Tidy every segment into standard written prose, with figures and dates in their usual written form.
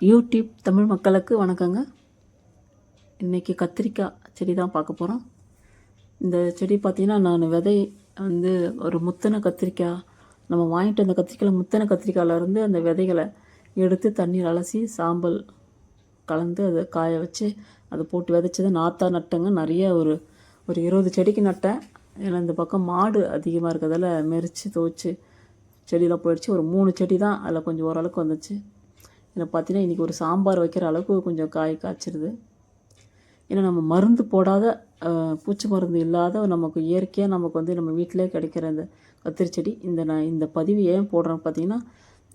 YouTube Tamil மக்களுக்கு வணக்கங்க. இன்றைக்கி கத்திரிக்காய் செடி தான் பார்க்க போகிறோம். இந்த செடி பார்த்திங்கன்னா நான் விதை வந்து ஒரு முத்தின கத்திரிக்காய் நம்ம வாங்கிட்டு அந்த கத்திரிக்காயில் முத்தின கத்திரிக்காயிலேருந்து அந்த விதைகளை எடுத்து தண்ணீர் அலசி சாம்பல் கலந்து அதை காய வச்சு அதை போட்டு விதைச்சதை நாற்றா நட்டங்க. நிறைய ஒரு 20 செடிக்கு நட்டேன். ஏன்னா இந்த பக்கம் மாடு அதிகமாக இருக்கிறதால மெரித்து துவைச்சி செடியெலாம் போயிடுச்சு. ஒரு 3 செடி தான் அதில் கொஞ்சம் ஓரளவுக்கு வந்துச்சு. இதில் பார்த்தீங்கன்னா இன்றைக்கி ஒரு சாம்பார் வைக்கிற அளவுக்கு கொஞ்சம் காய் காய்ச்சிருது. ஏன்னா நம்ம மருந்து போடாத பூச்சி மருந்து இல்லாத நமக்கு இயற்கையாக நமக்கு வந்து நம்ம வீட்டிலே கிடைக்கிற இந்த கத்திரி செடி. நான் இந்த பதிவு ஏன் போடுறேன்னு பார்த்தீங்கன்னா,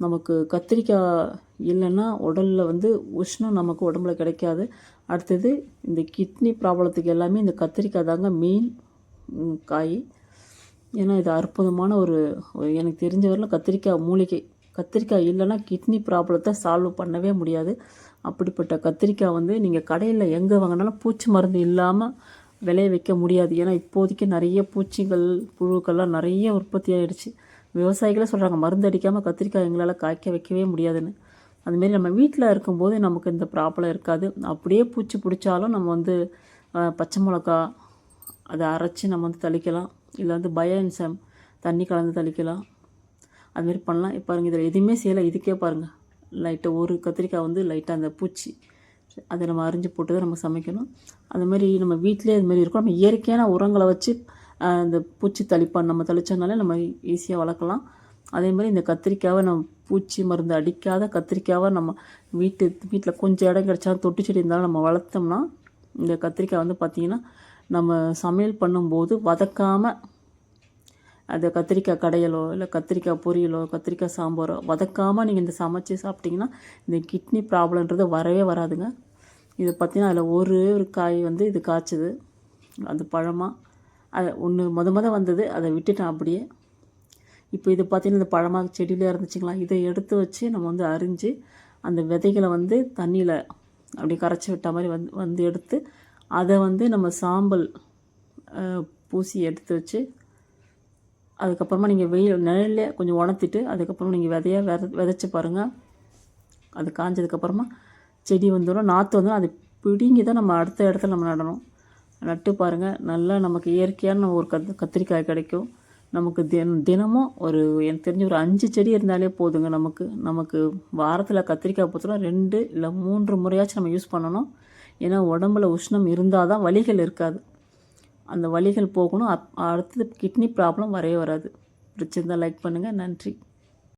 நமக்கு கத்திரிக்காய் இல்லைன்னா உடலில் வந்து உஷ்ணம் நமக்கு உடம்புல கிடைக்காது. அடுத்தது இந்த கிட்னி ப்ராப்ளத்துக்கு எல்லாமே இந்த கத்திரிக்காய் தாங்க மெயின் காய். ஏன்னா இது அற்புதமான ஒரு எனக்கு தெரிஞ்ச வரல கத்திரிக்காய் மூலிகை. கத்திரிக்காய் இல்லைன்னா கிட்னி ப்ராப்ளத்தை சால்வ் பண்ணவே முடியாது. அப்படிப்பட்ட கத்திரிக்காய் வந்து நீங்கள் கடையில் எங்கே வாங்கினாலும் பூச்சி மருந்து இல்லாமல் விளைய வைக்க முடியாது. ஏன்னா இப்போதைக்கு நிறைய பூச்சிகள் புழுக்கள்லாம் நிறைய உற்பத்தி ஆகிடுச்சு. விவசாயிகளே சொல்கிறாங்க மருந்து அடிக்காமல் கத்திரிக்காய் எங்களால் காய்க்க வைக்கவே முடியாதுன்னு. அதுமாரி நம்ம வீட்டில் இருக்கும்போது நமக்கு இந்த ப்ராப்ளம் இருக்காது. அப்படியே பூச்சி பிடிச்சாலும் நம்ம வந்து பச்சை மிளகா அதை அரைச்சி நம்ம வந்து தெளிக்கலாம். இல்லை வந்து பயோஎன்சைம் தண்ணி கலந்து தெளிக்கலாம். அதுமாரி பண்ணலாம். இப்போ பாருங்கள் இதில் எதுவுமே செய்யலை. இதுக்கே பாருங்கள் லைட்டாக ஒரு கத்திரிக்காய் வந்து லைட்டாக அந்த பூச்சி அதை நம்ம அரிஞ்சு போட்டு தான் நம்ம சமைக்கணும். அதுமாதிரி நம்ம வீட்டிலே அதுமாரி இருக்கும். நம்ம இயற்கையான உரங்களை வச்சு அந்த பூச்சி தெளிப்பான் நம்ம தெளித்தோம்னாலே நம்ம ஈஸியாக வளர்க்கலாம். அதேமாதிரி இந்த கத்திரிக்காவை நம்ம பூச்சி மருந்து அடிக்காத கத்திரிக்காவை நம்ம வீட்டில் கொஞ்சம் இடம் கிடச்சாலும் தொட்டி செடி இருந்தாலும் நம்ம வளர்த்தோம்னா இந்த கத்திரிக்காய் வந்து பார்த்திங்கன்னா நம்ம சமையல் பண்ணும்போது வதக்காமல் அது கத்திரிக்காய் கடையலோ இல்லை கத்திரிக்காய் பொரியலோ கத்திரிக்காய் சாம்பாரோ வதக்காமல் நீங்கள் இந்த சமைச்சி சாப்பிட்டிங்கன்னா இந்த கிட்னி ப்ராப்ளம்ன்றது வரவே வராதுங்க. இது பார்த்திங்கன்னா அதில் ஒரு காய் வந்து இது காய்ச்சிது. அது பழமாக அது ஒன்று மொதல் வந்தது, அதை விட்டுட்டேன் அப்படியே. இப்போ இது பார்த்திங்கன்னா இந்த பழமாக செடியிலே இருந்துச்சுங்களா, இதை எடுத்து வச்சு நம்ம வந்து அரிஞ்சு அந்த விதைகளை வந்து தண்ணியில் அப்படி கரைச்சி விட்ட மாதிரி வந்து எடுத்து அதை வந்து நம்ம சாம்பல் பூசி எடுத்து வச்சு அதுக்கப்புறமா நீங்கள் வெயில் நிழல்லே கொஞ்சம் உணர்த்திட்டு அதுக்கப்புறம் நீங்கள் விதைச்சி பாருங்கள். அது காஞ்சதுக்கப்புறமா செடி வந்துடும், நாற்று வந்துடும். அது பிடுங்கி தான் நம்ம அடுத்த இடத்துல நம்ம நடணும். நட்டு பாருங்கள், நல்லா நமக்கு இயற்கையான நம்ம ஒரு கத்திரிக்காய் கிடைக்கும். நமக்கு தினமும் எனக்கு தெரிஞ்ச ஒரு 5 செடி இருந்தாலே போதுங்க. நமக்கு வாரத்தில் கத்திரிக்காய் பொறுத்தவரை 2 இல்லை 3 முறையாச்சும் நம்ம யூஸ் பண்ணணும். ஏன்னா உடம்புல உஷ்ணம் இருந்தால் தான் வலிகள் இருக்காது. அந்த வலிகள் போகணும். அடுத்தது கிட்னி ப்ராப்ளம் வரவே வராது. பிடிச்சிருந்தால் லைக் பண்ணுங்கள். நன்றி.